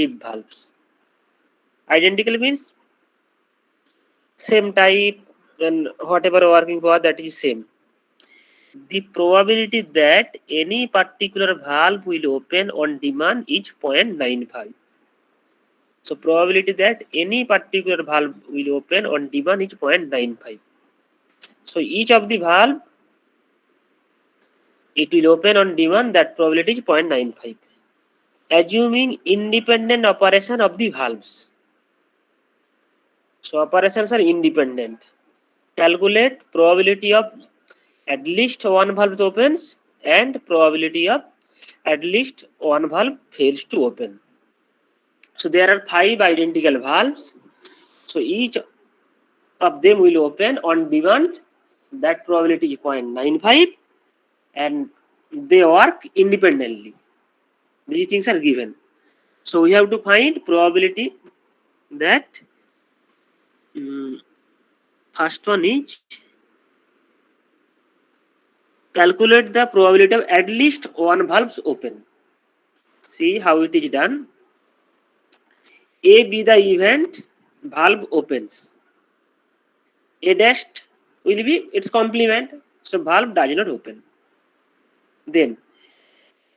give valves. Identical means same type and whatever working power that is same. The probability that any particular valve will open on demand is 0.95. So probability that any particular valve will open on demand is 0.95. So each of the valve it will open on demand, that probability is 0.95. Assuming independent operation of the valves. So operations are independent. Calculate probability of at least one valve opens and probability of at least one valve fails to open. So there are 5 identical valves. So each of them will open on demand. That probability is 0.95 and they work independently. These things are given. So we have to find probability that first one is calculate the probability of at least one valve open. See how it is done. A be the event, valve opens. A dash will be its complement, so valve does not open. Then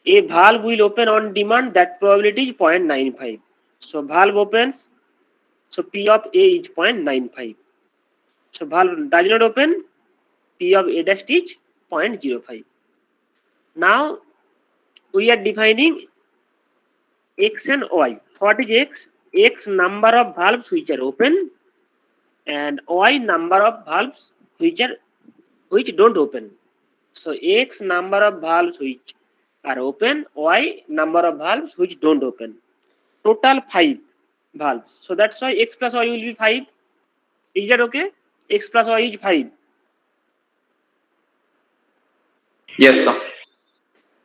a valve will open on demand, that probability is 0.95. So valve opens, so P of A is 0.95. So valve does not open, P of A dash is 0.05. Now we are defining X and Y. What is X? X number of valves which are open and Y number of valves which don't open. So X number of valves which are open, Y number of valves which don't open. Total 5 valves. So that's why X plus Y will be 5. Is that okay? X plus Y is 5. Yes, sir.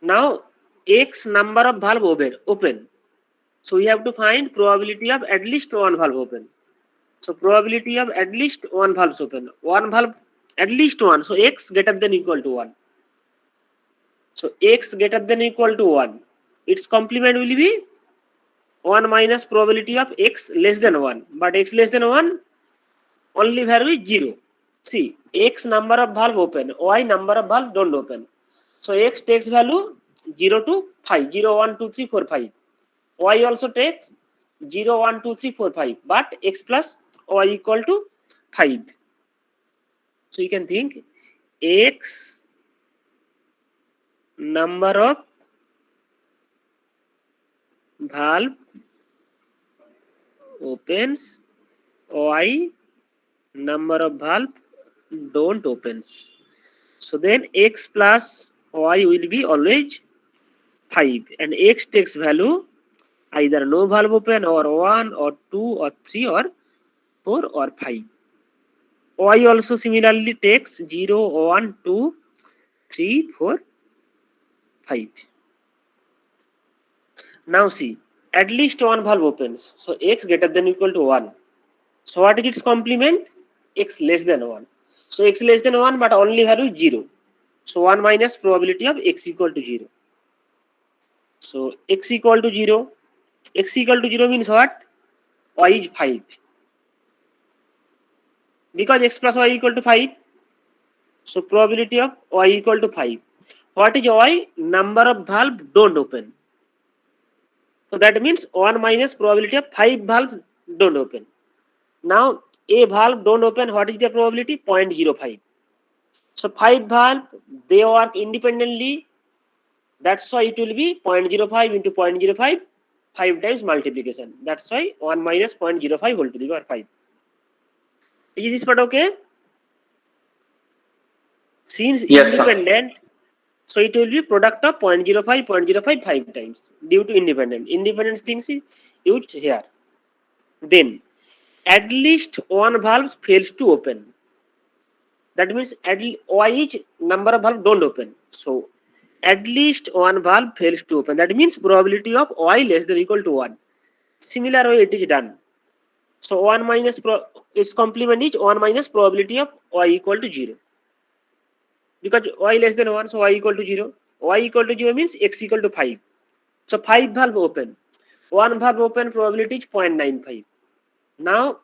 Now X number of valve open. So we have to find probability of at least one valve open. So probability of at least one valve open. One valve at least one. So X greater than equal to 1. So X greater than equal to 1. Its complement will be 1 minus probability of X less than 1. But X less than 1, only value is 0. See, X number of valve open, Y number of valve don't open. So X takes value 0 to 5. 0, 1, 2, 3, 4, 5. Y also takes 0, 1, 2, 3, 4, 5. But X plus Y equal to 5. So you can think X number of valve opens, Y number of valve don't opens. So then X plus Y will be always 5 and X takes value either no valve open or 1 or 2 or 3 or 4 or 5. Y also similarly takes 0, 1, 2, 3, 4, 5. Now see, at least one valve opens. So X greater than equal to 1. So what is its complement? X less than 1. So X less than 1 but only value 0. So 1 minus probability of X equal to 0. So X equal to 0. X equal to 0 means what? Y is 5. Because X plus Y equal to 5. So probability of Y equal to 5. What is Y? Number of valve don't open. So that means 1 minus probability of 5 valves don't open. Now a valve don't open, what is the probability? 0.05. So 5 valve they work independently. That's why it will be 0.05 into 0.05, 5 times multiplication. That's why 1 minus 0.05 whole to the power 5. Is this part okay? Since Yes, sir. independent, so it will be product of 0.05, 0.05 5 times due to independent. Independent things is used here. Then at least one valve fails to open. That means Y each number of valve don't open. So at least one valve fails to open. That means probability of Y less than equal to 1. Similar way it is done. So 1 minus its complement is 1 minus probability of Y equal to 0. Because Y less than 1, so Y equal to 0. Y equal to 0 means X equal to 5. So 5 valve open. one valve open probability is 0.95. Now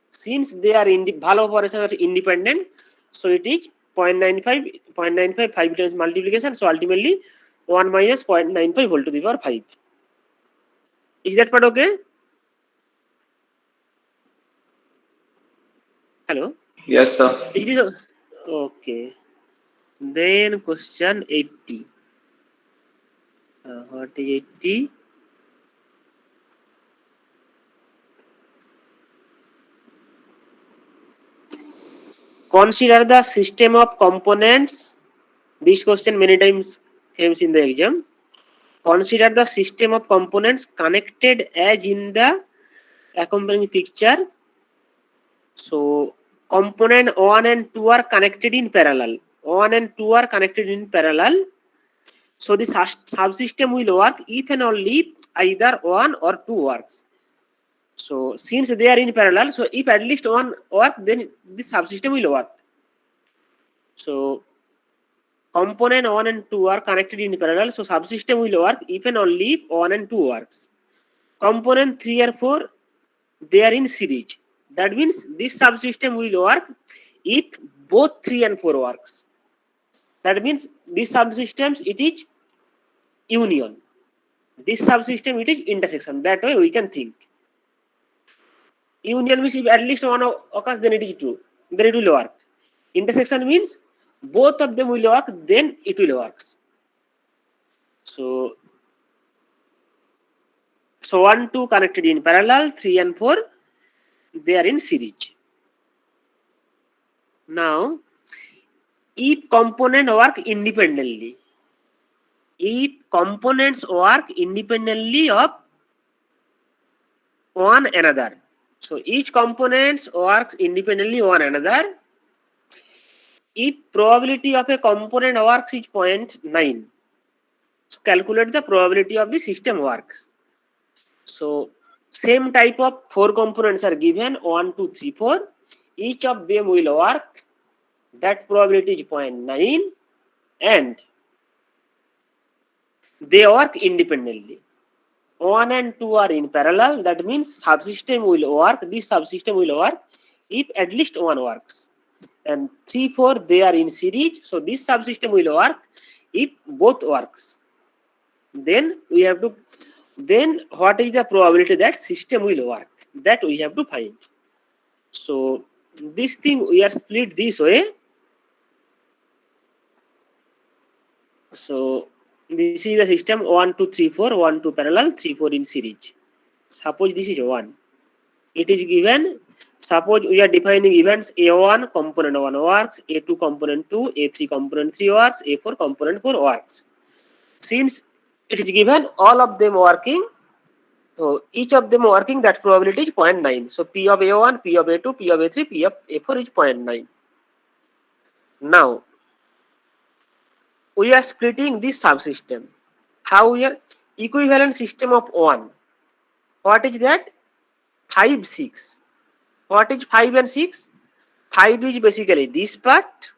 since they are valve operations are independent, so it is 0.95 5 times multiplication, so ultimately 1 minus 0.95 whole to the power 5. Is that part okay? Hello? Yes, sir. Is this okay? Then question 80. What is 80? Consider the system of components. This question many times comes in the exam. Consider the system of components connected as in the accompanying picture. So component 1 and 2 are connected in parallel. 1 and 2 are connected in parallel. So the subsystem will work if and only either 1 or 2 works. So since they are in parallel, so if at least one work, then the subsystem will work. So component 1 and 2 are connected in parallel, so subsystem will work if and only 1 and 2 works. Component 3 or 4, they are in series. That means this subsystem will work if both 3 and 4 works. That means this subsystems, it is union. This subsystem, it is intersection. That way we can think. Union means if at least one occurs, then it is true. Then it will work. Intersection means both of them will work, then it will work. So 1, 2 connected in parallel, 3 and 4, they are in series. Now, if component work independently, if components work independently of one another, so each components works independently one another. If probability of a component works is 0.9, so calculate the probability of the system works. So same type of 4 components are given, 1, 2, 3, 4. Each of them will work. That probability is 0.9 and they work independently. 1 and 2 are in parallel. That means subsystem will work. This subsystem will work if at least one works. And 3, 4, they are in series. So this subsystem will work if both works. Then we have to, then what is the probability that system will work? That we have to find. So this thing we are split this way. So this is the system 1, 2, 3, 4, 1, 2 parallel, 3, 4 in series. Suppose this is 1. It is given, suppose we are defining events A1 component 1 works, A2 component 2, A3 component 3 works, A4 component 4 works. Since it is given all of them working, so each of them working, that probability is 0.9. So P of A1, P of A2, P of A3, P of A4 is 0.9. Now we are splitting this subsystem. How we are equivalent system of 1. What is that? 5, 6. What is 5 and 6? 5 is basically this part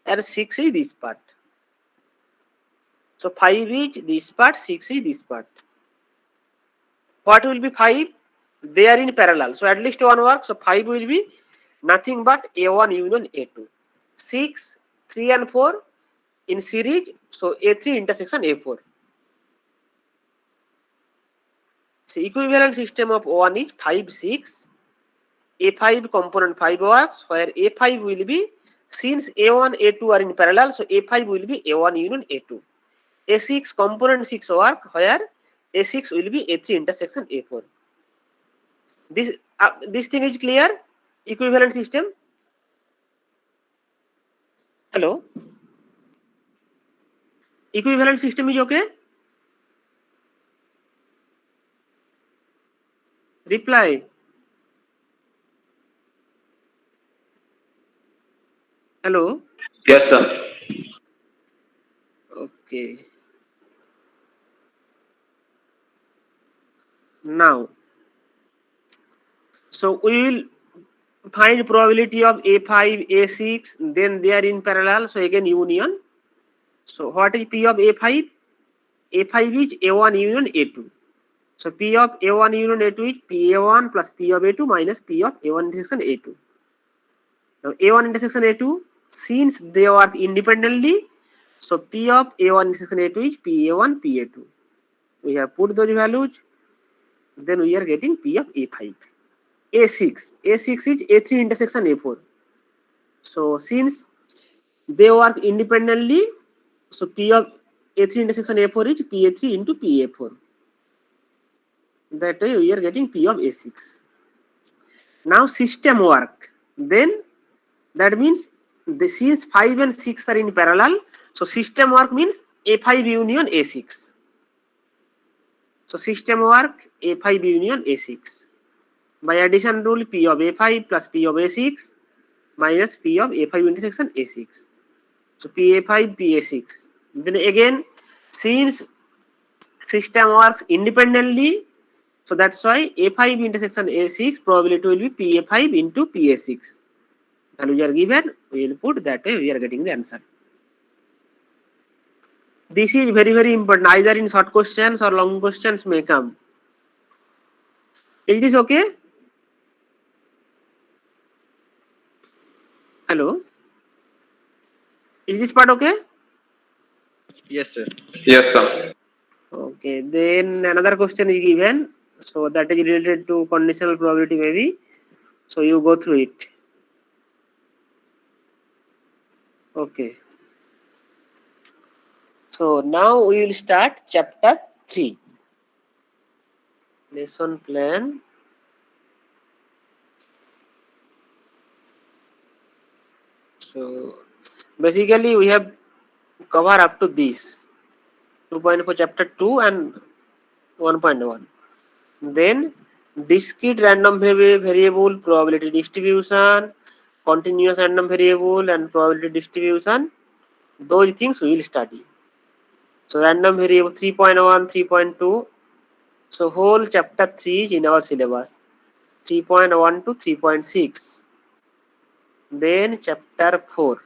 and 6 is this part. So 5 is this part, 6 is this part. What will be 5? They are in parallel. So at least one work. So 5 will be nothing but A1 union A2. 6, 3 and 4 in series. So A3 intersection A4. So equivalent system of 1 is 5, 6. A5 component 5 works, where A5 will be, since A1, A2 are in parallel, so A5 will be A1 union A2. A6 component 6 work, where A6 will be A3 intersection A4. This thing is clear? Equivalent system. Hello? Equivalent system is okay? Reply. Hello? Yes, sir. Okay. Now, so we will find probability of A5, A6, then they are in parallel, so again union. So what is P of A5? A5 is A1 union A2. So P of A1 union A2 is PA1 plus P of A2 minus P of A1 intersection A2. Now A1 intersection A2, since they work independently, so P of A1 intersection A2 is PA1 PA2. We have put those values, then we are getting P of A5. A6 is A3 intersection A4. So since they work independently, so P of A3 intersection A4 is PA3 into PA4. That way we are getting P of A6. Now system work. Then that means since 5 and 6 are in parallel, so system work means A5 union A6. So system work A5 union A6. By addition rule, P of A5 plus P of A6 minus P of A5 intersection A6. So PA5 PA6. Then again, since system works independently, so that's why A5 intersection A6 probability will be PA5 into PA6. Values are given, we will put that way, we are getting the answer. This is very, very important. Either in short questions or long questions may come. Is this okay? Hello? Is this part okay? Yes, sir. Yes, sir. Okay, then another question is given. So that is related to conditional probability maybe. So you go through it. Okay. So now we will start chapter 3. Lesson plan. So basically we have covered up to this 2.4 chapter 2 and 1.1. Then discrete random variable, probability distribution, continuous random variable and probability distribution. Those things we will study. So random variable 3.1, 3.2. So whole chapter 3 is in our syllabus. 3.1 to 3.6. Then chapter 4.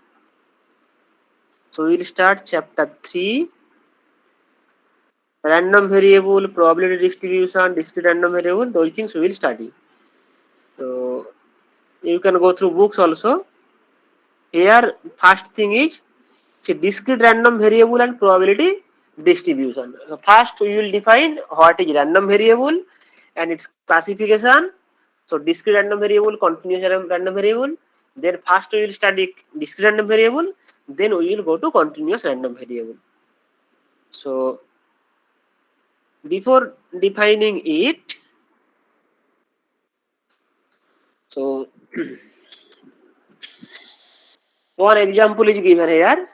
So we will start chapter 3. Random variable, probability distribution, discrete random variable, those things we will study. So you can go through books also. Here first thing is discrete random variable and probability distribution. So first we will define what is random variable and its classification. So discrete random variable, continuous random variable. Then first we will study discrete random variable. Then we will go to continuous random variable. So before defining it, so one example is given here.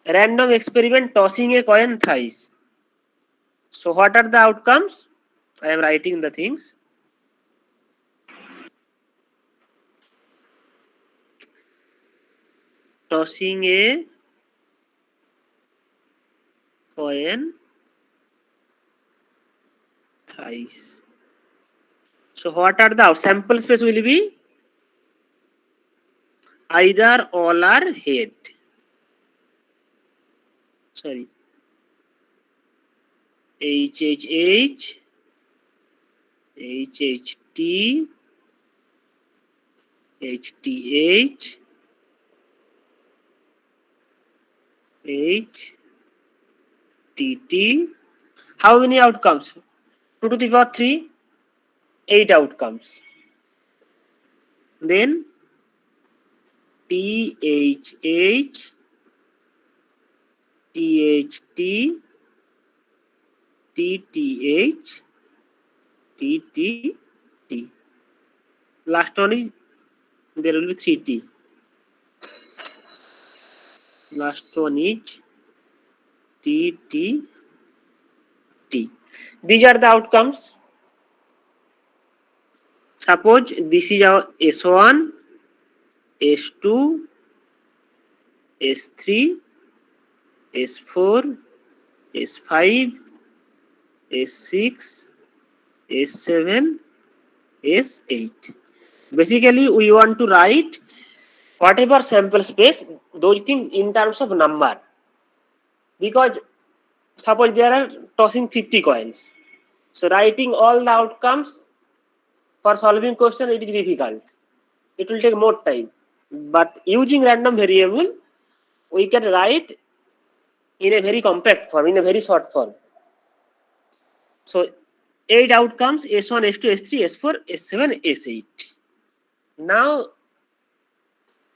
Random experiment tossing a coin thrice. So what are the outcomes? I am writing the things. Tossing a coin thrice. So what are the sample space will be either all or head. Sorry. HHH, HHT, HTH, HTT. How many outcomes? 2 to the power 3, 8 outcomes. Then THH, THT, TTH, TTT. Last one is there will be 3T. Last one is TTT. These are the outcomes. Suppose this is our S1, S2, S3, S4, S5, S6, S7, S8. Basically, we want to write whatever sample space, those things in terms of number. Because suppose there are tossing 50 coins. So writing all the outcomes for solving question, it is difficult. It will take more time. But using random variable, we can write in a very compact form, in a very short form. So 8 outcomes, S1, S2, S3, S4, S7, S8. Now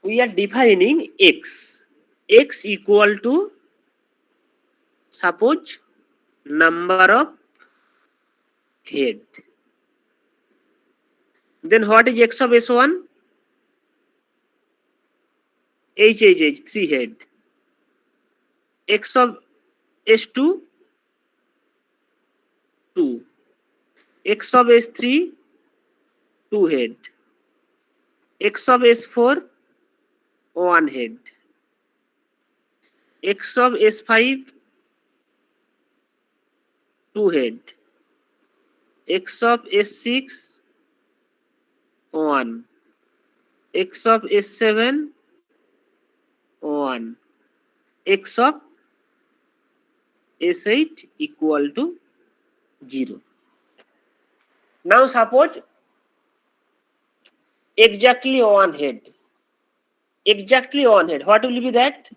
we are defining X. X equal to, suppose, number of head. Then what is X of S1? H, 3 head. X of S2, 2. X of S3, 2 head. X of S4, 1 head. X of S5, 2 head. X of S6, 1. X of S7, 1. X of S8 equal to 0. Now suppose exactly 1 head. Exactly 1 head. What will be that?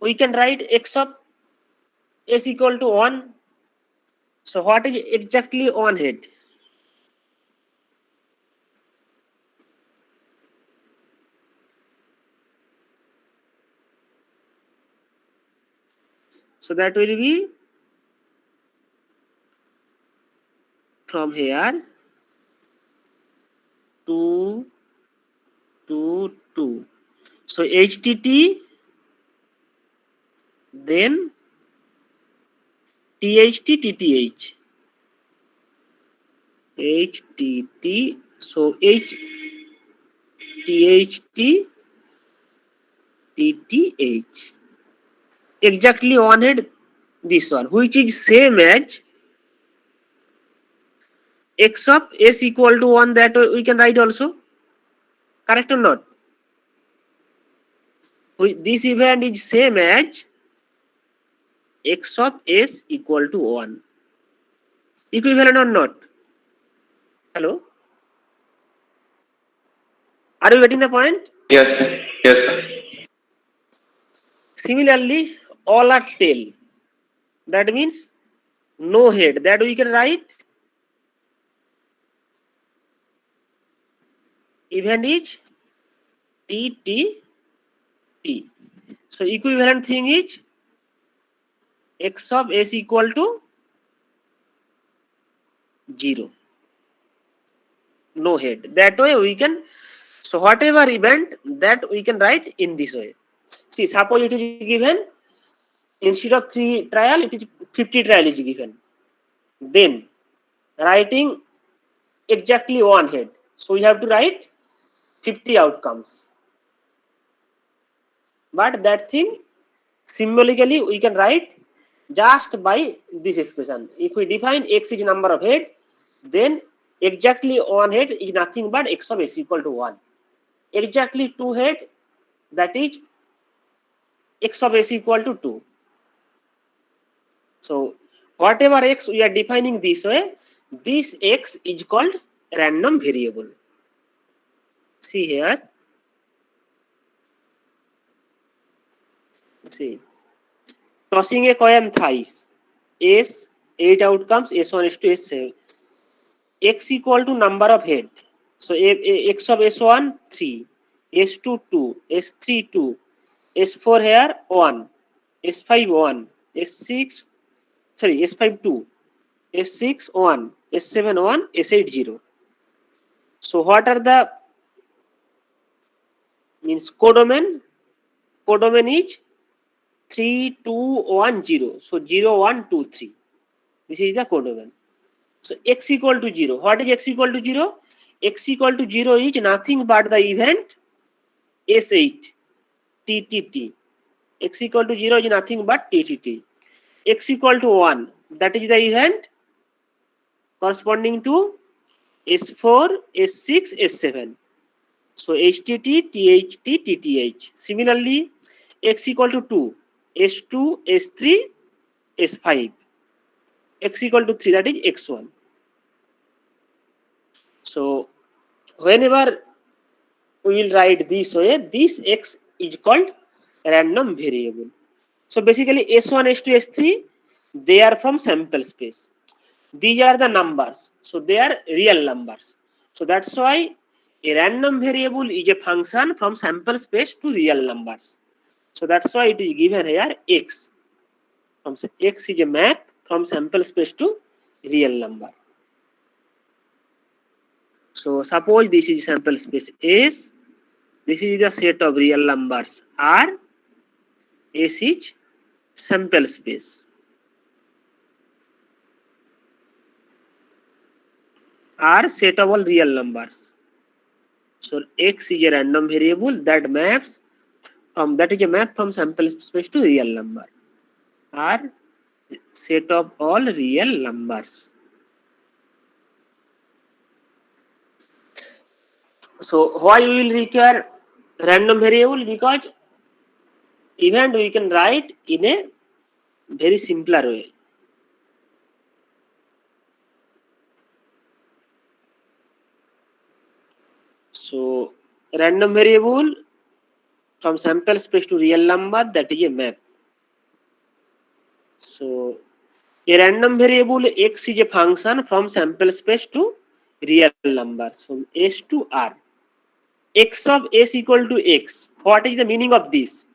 We can write X of S equal to 1. So what is exactly 1 head? So that will be from here 2 to 2. So HTT, then THT, TTH. HTT, so THT, TTH. Exactly 1 head, this one, which is same as X of S equal to 1, that we can write also. Correct or not? This event is same as X of S equal to 1. Equivalent or not? Hello? Are you getting the point? Yes, sir. Yes, sir. Similarly, all are tail. That means no head. That we can write. Event is TTT. So equivalent thing is X of S equal to 0. No head. That way we can, so whatever event, that we can write in this way. See, suppose it is given, instead of 3 trial, it is 50 trial is given. Then writing exactly 1 head. So we have to write 50 outcomes. But that thing symbolically we can write just by this expression. If we define X is number of head, then exactly 1 head is nothing but X of S equal to 1. Exactly 2 head, that is X of S equal to 2. So whatever X we are defining this way, this X is called random variable. See here. See. Tossing a coin thrice. S, 8 outcomes, S1, S2, S7. X equal to number of head. So X of S1, 3. S2, 2. S3, 2. S4 here, 1. S5, 1. S6, sorry, S5, 2. S6, 1. S7, 1. S8, 0. So what are the means codomain? Codomain is 3, 2, 1, 0. So 0, 1, 2, 3. This is the codomain. So X equal to 0. What is X equal to 0? X equal to 0 is nothing but the event S8 TTT. X equal to 0 is nothing but TTT. X equal to 1, that is the event corresponding to S4, S6, S7. So HTT, THT, TTH. Similarly, X equal to 2. S2, S3, S5. X equal to 3, that is X1. So whenever we will write this way, this X is called random variable. So basically S1, S2, S3, they are from sample space. These are the numbers, so they are real numbers. So that's why a random variable is a function from sample space to real numbers. So that's why it is given here X. X is a map from sample space to real number. So suppose this is sample space S, this is the set of real numbers R, S is sample space. R set of all real numbers. So X is a random variable that maps that is a map from sample space to real number. R set of all real numbers. So why we will require random variable? Because event we can write in a very simpler way. So random variable from sample space to real number, that is a map. So a random variable X is a function from sample space to real numbers from S to R. X of S equal to X. What is the meaning of this?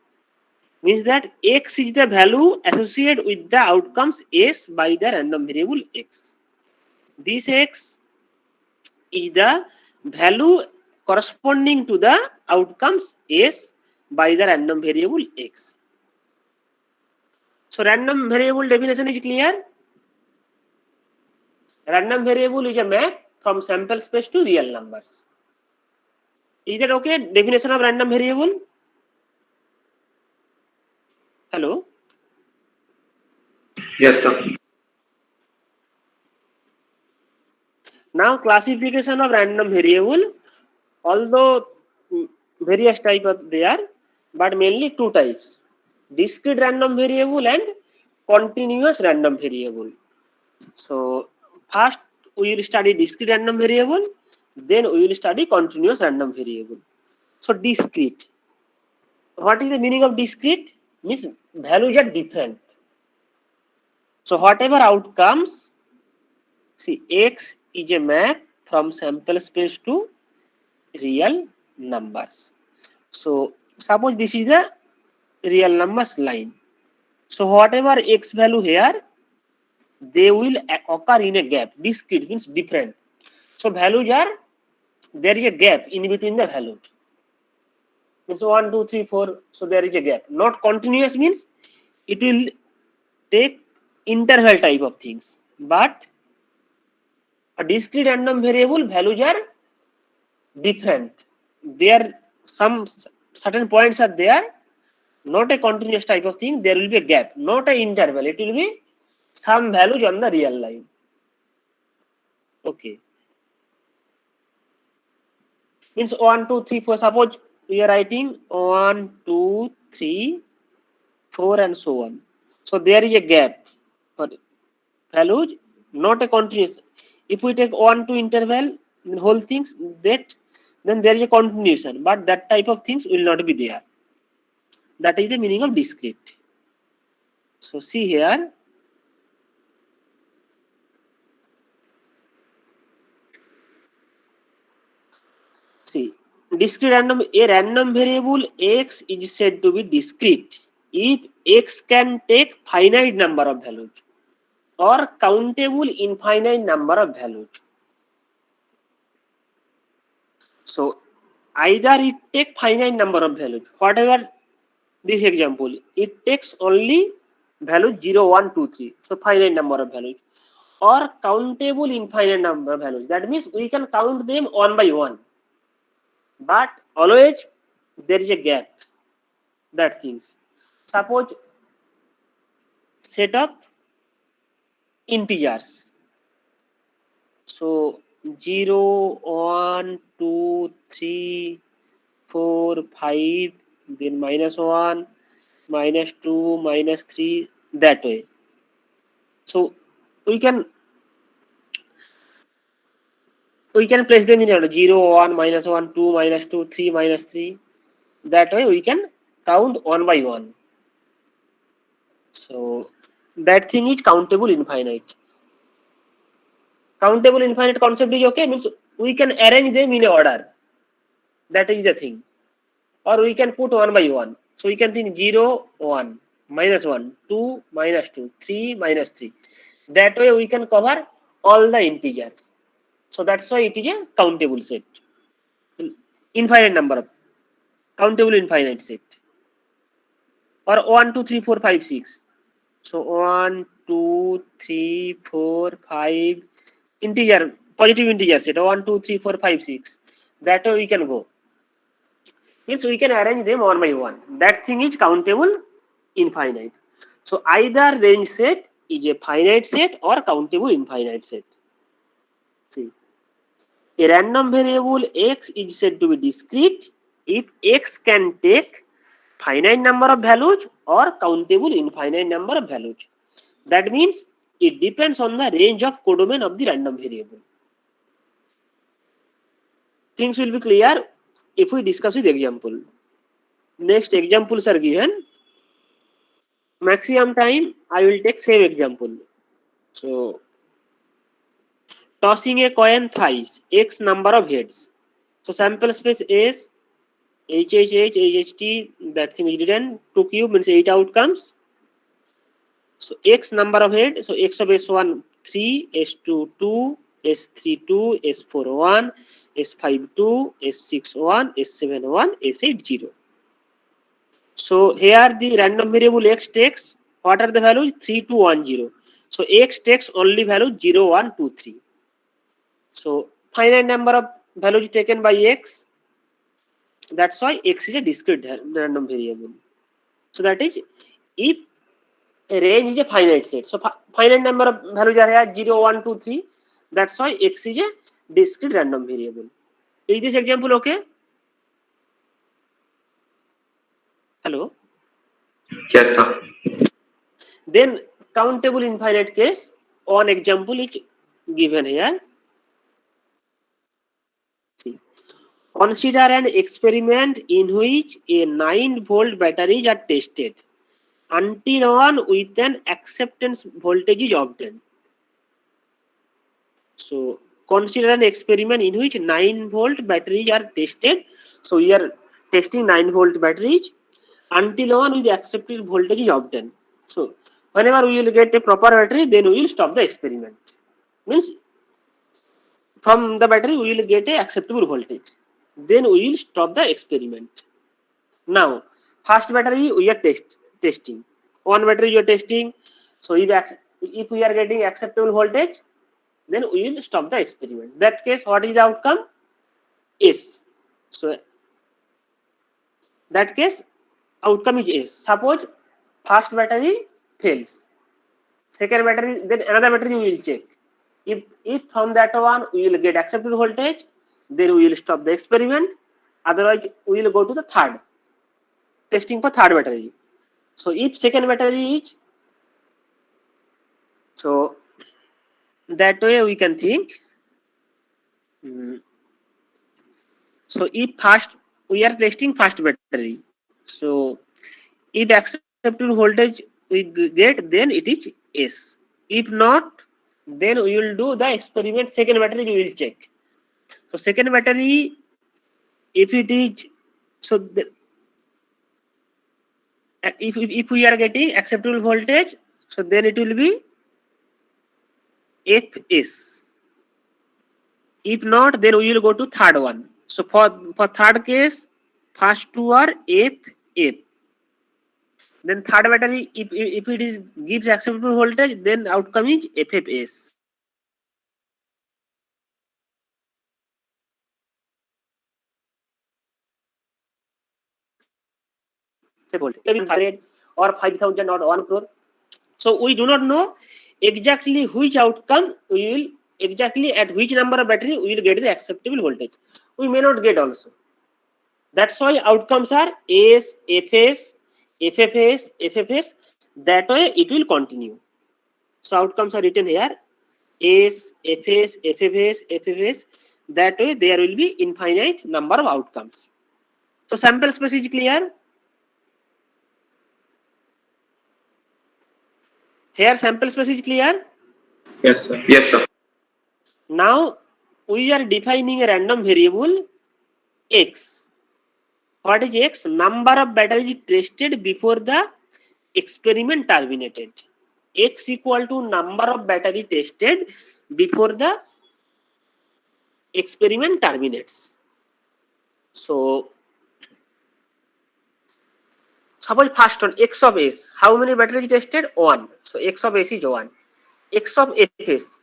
Means that X is the value associated with the outcomes S by the random variable X. This X is the value corresponding to the outcomes S by the random variable X. So random variable definition is clear. Random variable is a map from sample space to real numbers. Is that okay? Definition of random variable? Hello? Yes, sir. Now classification of random variable, although various types are there, but mainly two types: discrete random variable and continuous random variable. So first we will study discrete random variable, then we will study continuous random variable. So discrete. What is the meaning of discrete? Means values are different. So whatever outcomes, see X is a map from sample space to real numbers. So suppose this is the real numbers line. So whatever X value here, they will occur in a gap. Discrete means different. So values are, there is a gap in between the values. Means 1, 2, 3, 4. So there is a gap. Not continuous means it will take interval type of things. But a discrete random variable values are different. There some certain points are there, not a continuous type of thing. There will be a gap, not an interval. It will be some values on the real line. Okay. Means 1, 2, 3, 4. Suppose we are writing 1, 2, 3, 4 and so on. So there is a gap for values, not a continuous. If we take 1, 2 interval, then whole things that, then there is a continuation, but that type of things will not be there. That is the meaning of discrete. So see here, see discrete random, a random variable X is said to be discrete if X can take finite number of values or countable infinite number of values. So either it take finite number of values, whatever this example, it takes only value 0, 1, 2, 3. So finite number of values or countable infinite number of values. That means we can count them one by one. But always there is a gap. That things. Suppose set of integers. So 0, 1, 2, 3, 4, 5, then -1, -2, -3, that way. So we can place them in order 0, 1, -1, 2, -2, 3, -3. That way we can count one by one. So that thing is countable infinite. Countable infinite concept is okay, means we can arrange them in order. That is the thing. Or we can put one by one. So we can think 0, 1, -1, 2, -2, 3, -3. That way we can cover all the integers. So that's why it is a countable set. Infinite number of countable infinite set. Or 1, 2, 3, 4, 5, 6. So 1, 2, 3, 4, 5 integer, positive integer set 1, 2, 3, 4, 5, 6. That way we can go. Means we can arrange them one by one. That thing is countable infinite. So either range set is a finite set or countable infinite set. See, a random variable x is said to be discrete if x can take finite number of values or countable infinite number of values. That means it depends on the range of codomain of the random variable. Things will be clear if we discuss with example. Next examples are given. Maximum time I will take same example. So tossing a coin thrice, x number of heads. So sample space is HHH, HHT, that thing is written. 2 cube means 8 outcomes. So x number of head. So x of S1 3, S2 2, S3 2, S4 1, S5 2, S6 1, S7 1, S8 0. So here the random variable x takes, what are the values? 3, 2, 1, 0. So x takes only value 0, 1, 2, 3. So finite number of values taken by x. That's why x is a discrete random variable. So that is if a range is a finite set. So finite number of values are here 0, 1, 2, 3. That's why x is a discrete random variable. Is this example okay? Hello? Yes, sir. Then countable infinite case, one example is given here. See, consider an experiment in which a 9-volt batteries are tested until one with an acceptance voltage is obtained. So consider an experiment in which 9-volt batteries are tested. So we are testing 9-volt batteries until one with acceptance voltage is obtained. So whenever we will get a proper battery, then we will stop the experiment. Means from the battery we will get a acceptable voltage. Then we will stop the experiment. Now, first battery we are testing. One battery you are testing. So if we are getting acceptable voltage, then we will stop the experiment. That case, what is the outcome? S. So that case, outcome is S. Suppose first battery fails. Second battery, then another battery we will check. If from that one we will get acceptable voltage, then we will stop the experiment. Otherwise, we will go to the third. Testing for third battery. So if second battery is, so that way we can think. So if first we are testing first battery, so if acceptable voltage we get, then it is S. If not, then we will do the experiment. Second battery we will check. So second battery, if it is, so if we are getting acceptable voltage, so then it will be Fs. If not, then we will go to third one. So for third case, first two are F. Then third battery, if it is gives acceptable voltage, then outcome is FFS. Maybe 100 or 5,000 or 1 crore. So we do not know exactly which outcome we will, exactly at which number of battery we will get the acceptable voltage. We may not get also. That's why outcomes are S, Fs, FFS, that way it will continue. So outcomes are written here, S, FS, FFS, FFS, that way there will be infinite number of outcomes. So sample space is clear? Here sample space is clear? Yes, sir. Yes, sir. Now we are defining a random variable X. What is X? Number of batteries tested before the experiment terminated. X equal to number of battery tested before the experiment terminates. So suppose first one, X of S. How many batteries tested? 1. So X of S is 1. X of Fs.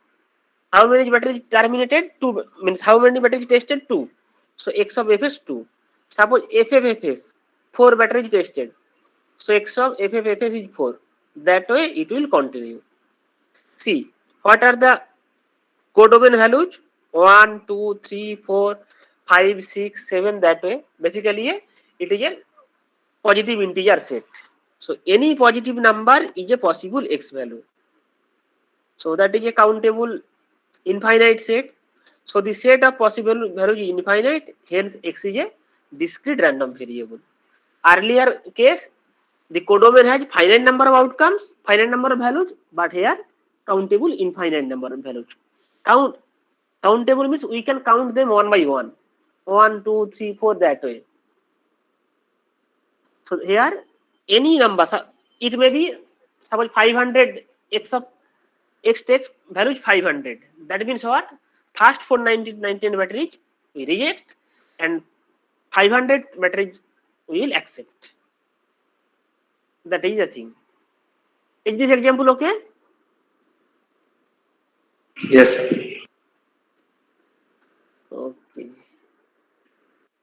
How many batteries terminated? 2. Means how many batteries tested? 2. So X of Fs 2. Suppose FFFS. 4 batteries tested. So X of FFFS is 4. That way it will continue. See, what are the code domain values? 1, 2, 3, 4, 5, 6, 7, that way. Basically, it is a positive integer set. So any positive number is a possible X value. So that is a countable infinite set. So the set of possible values is infinite, hence X is a discrete random variable. Earlier case, the codomain has finite number of outcomes, finite number of values, but here countable infinite number of values. Countable means we can count them one by one. 1, 2, 3, 4, that way. So here any number, it may be suppose 500 X of X takes value is 500. That means what? First 499 batteries we reject and 500 batteries we will accept. That is the thing. Is this example okay? Yes, sir. Okay.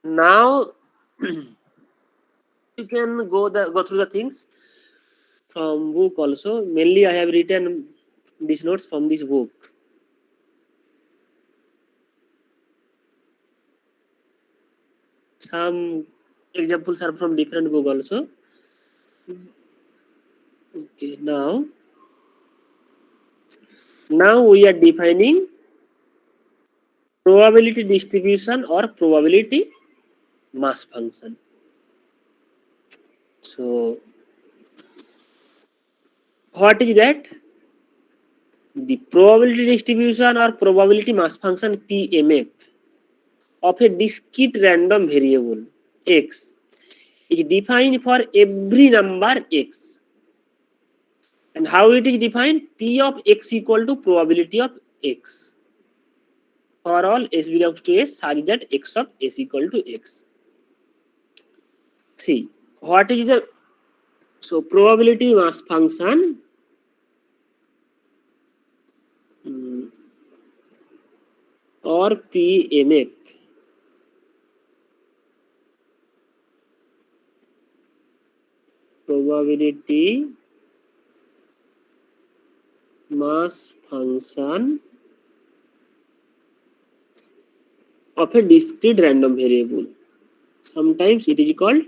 Now you can go through the things from book also. Mainly I have written these notes from this book. Some examples are from different book also. Okay, now we are defining probability distribution or probability mass function. So what is that? The probability distribution or probability mass function PMF of a discrete random variable X is defined for every number X. And how it is defined? P of X equal to probability of X for all S belongs to S such that X of S equal to X. See, what is the probability mass function or PMF probability mass function of a discrete random variable. Sometimes it is called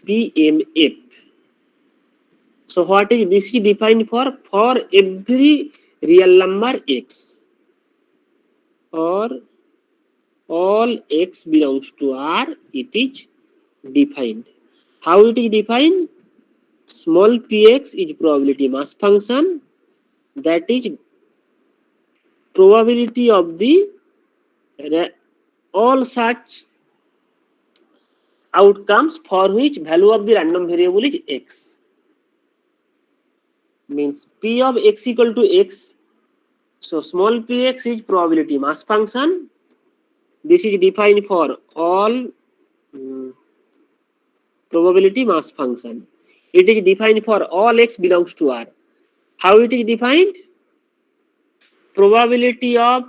PMF. So what is this is defined for every real number X or all X belongs to R, it is defined. How it is defined? Small px is probability mass function, that is probability of the all such outcomes for which value of the random variable is X. Means P of X equal to X. So small px is probability mass function. This is defined for all probability mass function. It is defined for all X belongs to R. How it is defined? Probability of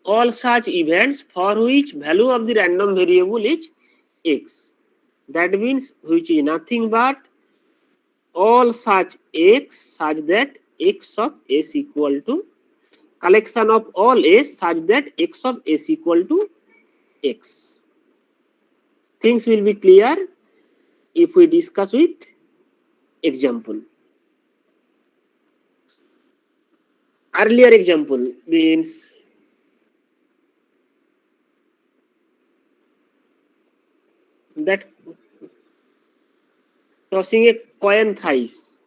all such events for which value of the random variable is X. That means which is nothing but all such X such that X of S equal to collection of all S such that X of S equal to X. Things will be clear. if we discuss with example. Earlier example means that tossing a coin thrice.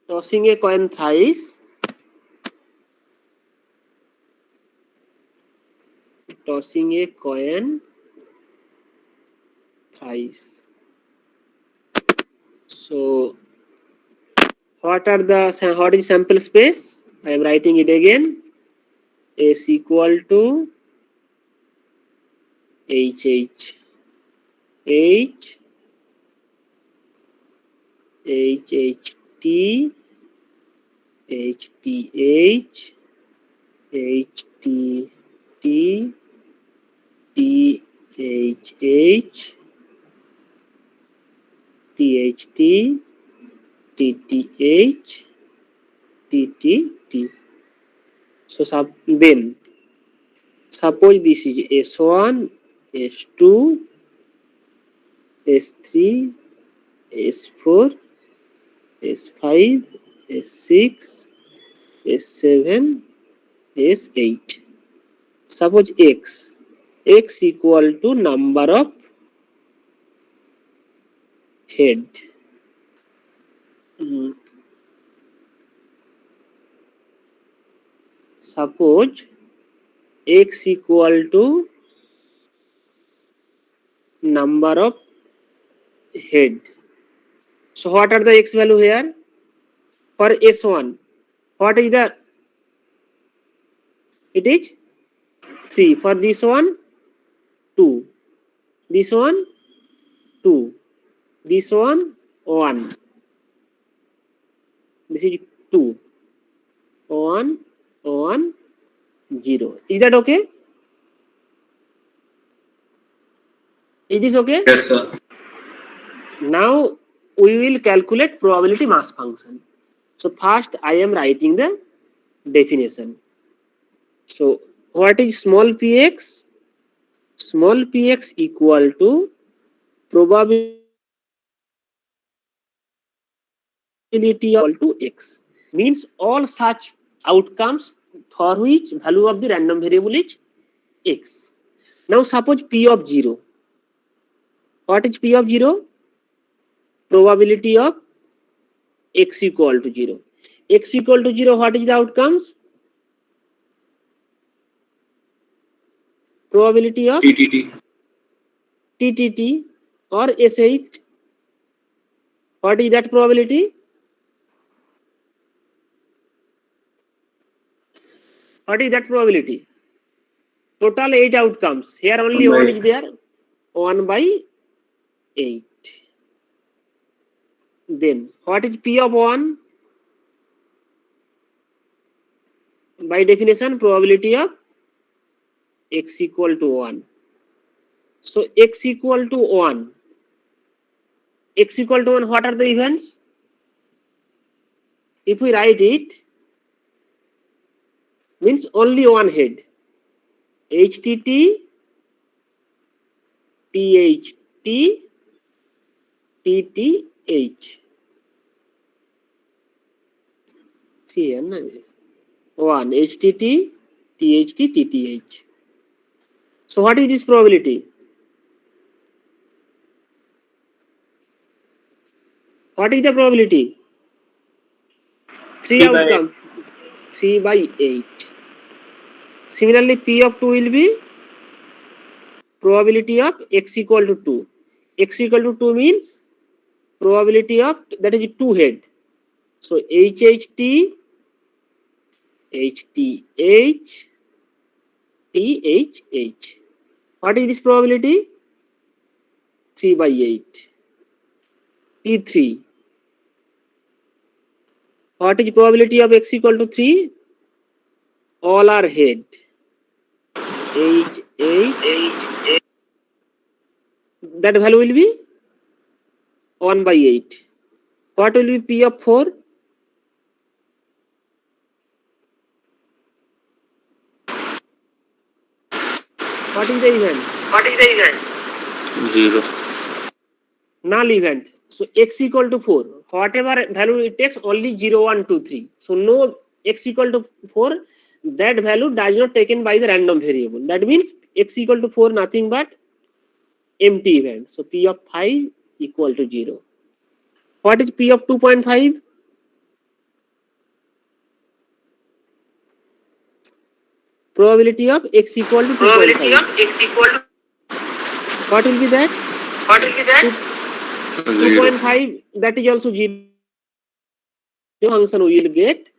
Tossing a coin thrice. Tossing a coin thrice. So what is sample space? I am writing it again. S equal to H H H H H T H T H H T T T H H T H T T T H T T T. So then suppose this is S1, S2, S3, S4, S5, S6, S7, S8. Suppose x equal to number of head. Suppose x equal to number of head. So what are the x value here? For S1, what is the? It is 3. For this one, 2. This one, 2. This one, 1. This is 2. 1, 1, 0. Is that okay? Is this okay? Yes, sir. Now we will calculate probability mass function. So first I am writing the definition. So what is small px? Small px equal to probability equal to x. Means all such outcomes for which value of the random variable is x. Now suppose p of 0. What is p of 0? Probability of x equal to 0. X equal to 0, what is the outcomes? Probability of TTT. TTT or S8. What is that probability? What is that probability? Total 8 outcomes. Here only 1 is there. 1 by 8. Then what is P of 1? By definition, probability of x equal to 1. So x equal to 1. X equal to 1, what are the events? If we write it, means only one head. HTT, THT, TTH. See here, one HTT, THT, TTH. So what is this probability? What is the probability? 3 outcomes. 3 by 8. Similarly, P of 2 will be probability of x equal to 2. X equal to 2 means probability of, that is 2 head. So HHT, HTH, THH. What is this probability? 3 by 8. P3. What is probability of x equal to 3? All are head. H. That value will be 1 by 8. What will be P of 4? What is the event? 0. null event. So x equal to 4. Whatever value it takes, only 0, 1, 2, 3. So no x equal to 4, that value does not taken by the random variable. That means x equal to 4 nothing but empty event. So p of 5 equal to 0. What is p of 2.5? Probability of x equal to 2.5. Probability of x equal to What will be that? what will be that? 2.5, that is also 0. Function we will get,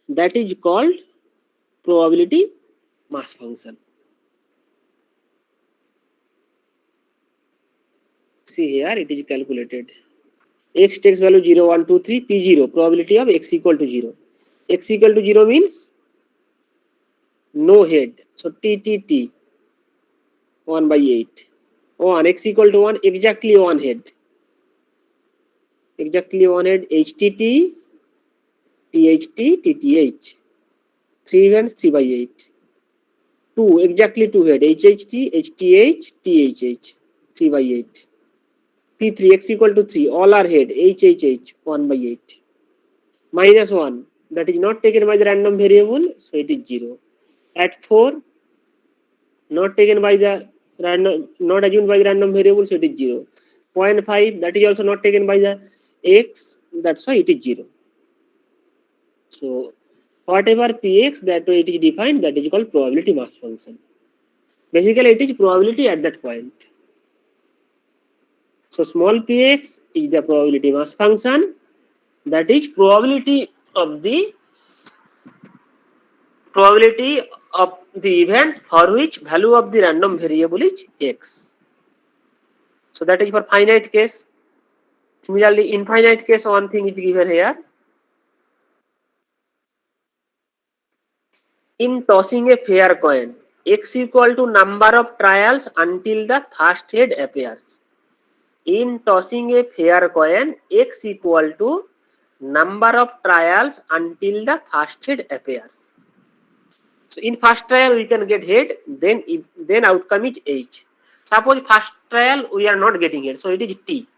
that is called probability mass function. See here, it is calculated. X takes value 0, 1, 2, 3, P0, probability of x equal to 0. X equal to 0 means no head. So T, 1 by 8. 1, x equal to 1, exactly 1 head. Exactly 1 head, HTT, THT, TTH. 3 events, 3 by 8. 2, exactly 2 head, HHT, HTH, THH. 3 by 8. P3, x equal to 3, all are head, HHH, 1 by 8. Minus 1, that is not taken by the random variable, so it is 0. At 4, not taken by the random, not assumed by the random variable, so it is 0. 0.5, that is also not taken by the x, that's why it is 0. So whatever px, that way it is defined, that is called probability mass function. Basically it is probability at that point. So small px is the probability mass function, that is probability of the event for which value of the random variable is x. So that is for finite case. Similarly, infinite case, one thing is given here. In tossing a fair coin, x equal to number of trials until the first head appears. In tossing a fair coin, x equal to number of trials until the first head appears. So in first trial we can get head, then outcome is h. Suppose first trial we are not getting head, so it is t.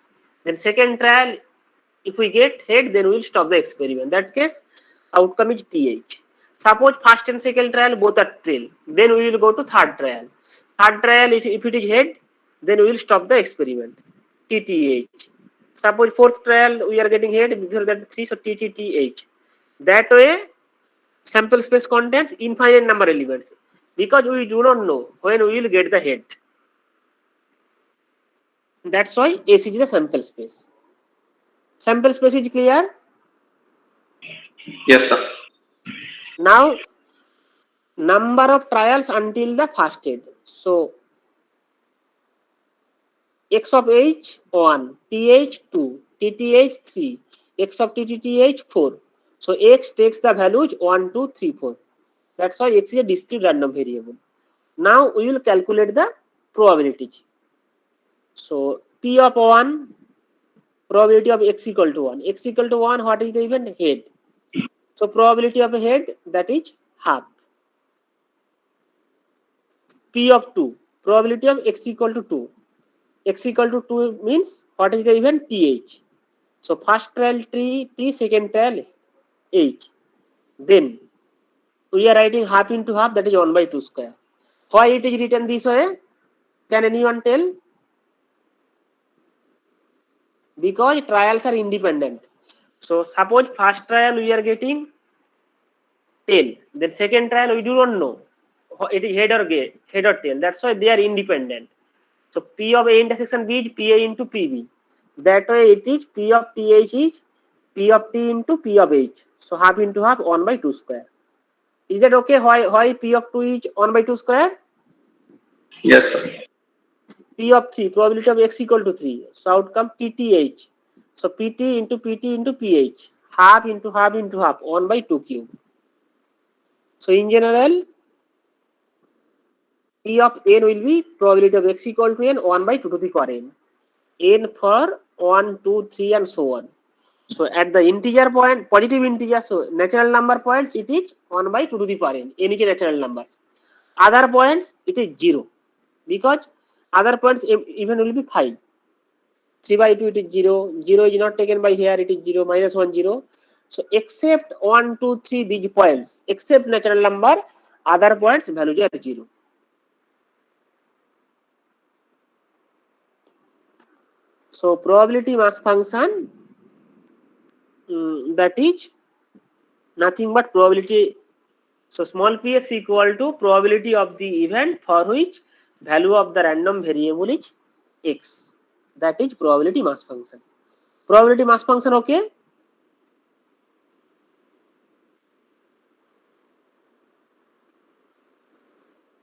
Then second trial, if we get head, then we will stop the experiment. That case, outcome is th. Suppose first and second trial both are tail, then we will go to third trial. Third trial, if it is head, then we will stop the experiment. TTH. Suppose fourth trial we are getting head, before that 3, so TTTH. That way, sample space contains infinite number elements, because we do not know when we will get the head. That's why S is the sample space. Sample space is clear? Yes, sir. Now, number of trials until the first head. So, x of h 1, th 2, tth 3, x of tth 4. So, x takes the values 1, 2, 3, 4. That's why x is a discrete random variable. Now, we will calculate the probabilities. So, p of 1, probability of x equal to 1. X equal to 1, what is the event? Head. So, probability of a head, that is half. P of 2, probability of x equal to 2. X equal to 2 means what is the event? TH. So first trial T, second trial H. Then we are writing half into half, that is 1 by 2 square. Why it is written this way? Can anyone tell? Because trials are independent. So suppose first trial we are getting tail, then second trial we do not know it is head or tail. That's why they are independent. So P of A intersection B is PA into PB. That way it is P of TH is P of T into P of H. So half into half 1 by 2 square. Is that okay? Why P of 2 is 1 by 2 square? Yes, sir. P of 3, probability of x equal to 3. So outcome TTH. So PT into PT into PH. Half into half into half 1 by 2 cube. So in general, P of n will be probability of x equal to n 1 by 2 to the power n. N for 1, 2, 3 and so on. So at the integer point, positive integer, so natural number points, it is 1 by 2 to the power n. N is natural numbers. Other points, it is 0. Because other points even will be 5. 3 by 2 it is 0. 0 is not taken by here, it is 0, minus 1, 0. So except 1, 2, 3 these points, except natural number, other points values are 0. So probability mass function that is nothing but probability. So small px equal to probability of the event for which value of the random variable is x. That is probability mass function. Probability mass function, okay?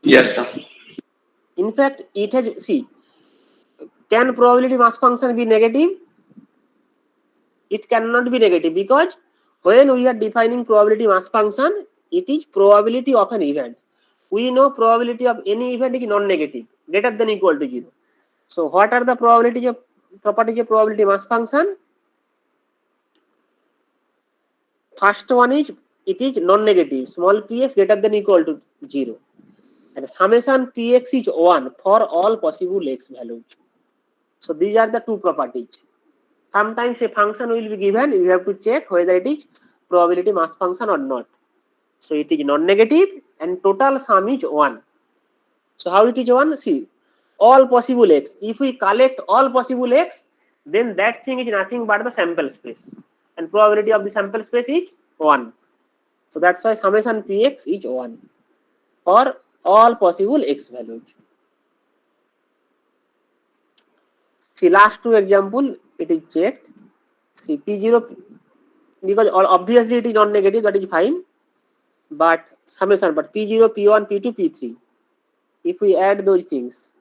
Yes, sir. In fact, it has, see, can probability mass function be negative? It cannot be negative because when we are defining probability mass function, it is probability of an event. We know probability of any event is non-negative, greater than equal to 0. So what are the probabilities of properties of probability mass function? First one is it is non-negative, small px greater than equal to 0, and summation px is 1 for all possible x values. So these are the two properties. Sometimes a function will be given, you have to check whether it is probability mass function or not. So it is non-negative and total sum is 1. So how it is 1? See, all possible x. If we collect all possible x, then that thing is nothing but the sample space. And probability of the sample space is 1. So that's why summation px is 1 for all possible x values. See, last two example, it is checked. See, P0, because obviously it is non-negative, that is fine. But summation, but P0, P1, P2, P3. If we add those things,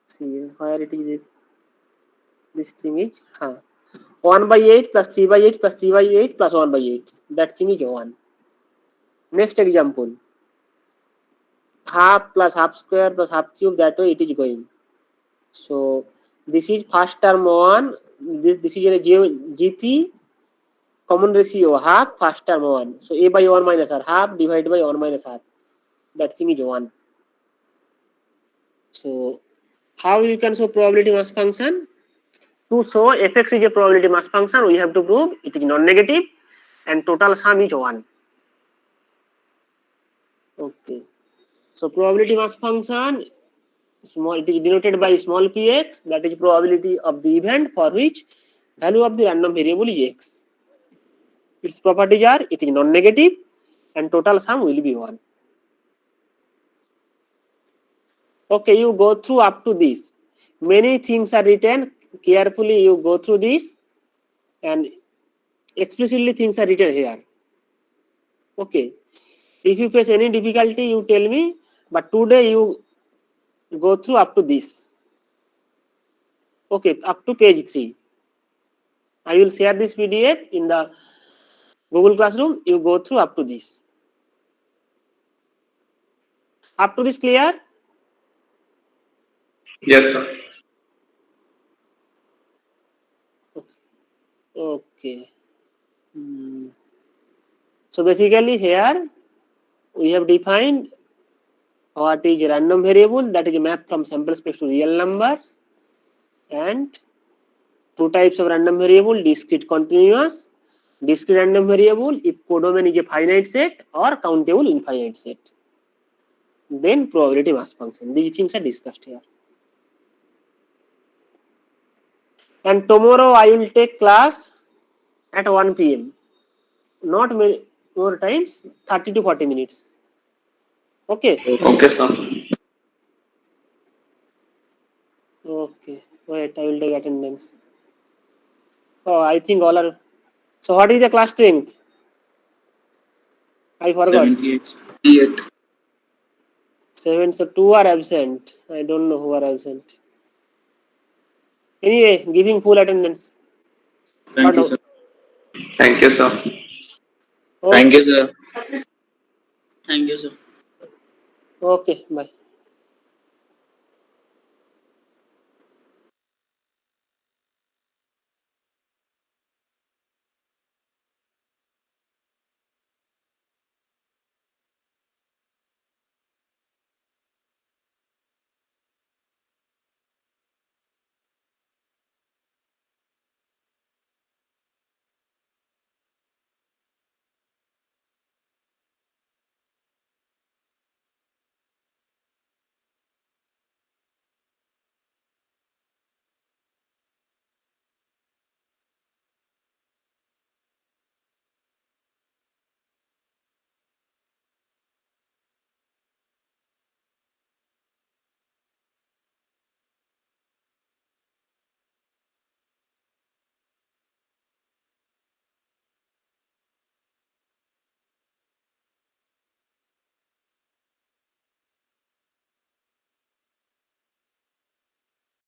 see where it is, this thing is 1 by 8 plus 3 by 8 plus 3 by 8 plus 1 by 8. That thing is 1. Next example, half plus half square plus half cube, that way it is going. So this is first term 1, this is a GP, common ratio half, first term 1. So a by 1 minus r, half divided by 1 minus r. That thing is 1. So how you can show probability mass function? To show fx is a probability mass function, we have to prove it is non-negative and total sum is 1. Okay. So probability mass function, small, it is denoted by small px, that is probability of the event for which value of the random variable is x. Its properties are it is non-negative and total sum will be 1. Okay, you go through up to this. Many things are written, carefully you go through this and explicitly things are written here. Okay, if you face any difficulty you tell me, but today you go through up to this. Okay, up to page 3. I will share this PDF in the Google Classroom. You go through up to this. Up to this clear? Yes, sir. Okay. So basically here we have defined what is random variable, that is a map from sample space to real numbers, and two types of random variable, discrete continuous. Discrete random variable if codomain is a finite set or countable infinite set. Then probability mass function. These things are discussed here. And tomorrow I will take class at 1 p.m. Not many more times, 30 to 40 minutes. Okay. Okay, sir. Okay. Wait, I will take attendance. Oh, I think all are. So what is the class strength? I forgot. 78. 78. 7. So 2 are absent. I don't know who are absent. Anyway, giving full attendance. Thank you, sir. Thank you, sir. Okay. Thank you, sir. Thank you, sir. Okay. Bye.